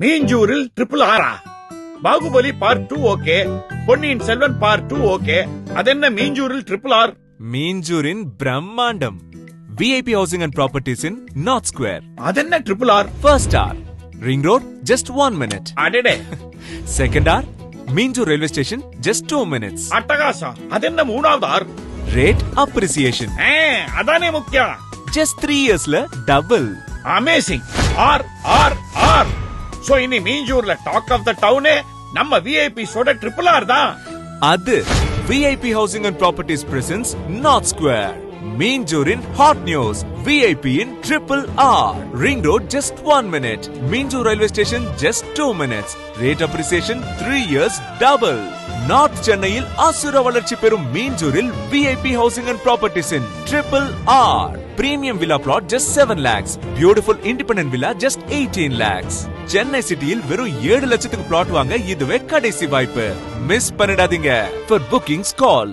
மீஞ்சூரில் triple ஆரா? Baahubali part 2 okay, Ponniyin Selvan part 2 okay, அதென்ன மீஞ்சூரில் triple R? மீஞ்சூரின் பிரம்மாண்டம். VIP housing and properties in North Square. அதென்ன triple R? First R, Ring Road, just 1 minute. அடடே. Second R, Minjur Railway Station, just 2 minutes. அட்டகாசா. அதென்ன மூணாவது ஆர்? Rate appreciation. அதானே முக்கியம். Just 3 yearsல double. Amazing. R R R. So இனி மீஞ்சூர்ல டாக் ஆஃப் த டவுனே நம்ம விஐபி சோட ட்ரிபிள் ஆர் தான். அது VIP housing and properties presents North Square. Minjurin hot news. VIP in Triple R. Ring Road just 1 minute. Minjur Railway Station just 2 minutes. Rate appreciation 3 years double. North Chennaiil asura valarchi perum Minjuril VIP housing and properties in Triple R. Premium villa plot just 7 lakhs. Beautiful independent villa just 18 lakhs. Chennai cityil verum 7 லட்சத்துக்கு plot வாங்க இதுவே கடைசி வாய்ப்பு. Miss பண்ணிடாதீங்க. For bookings call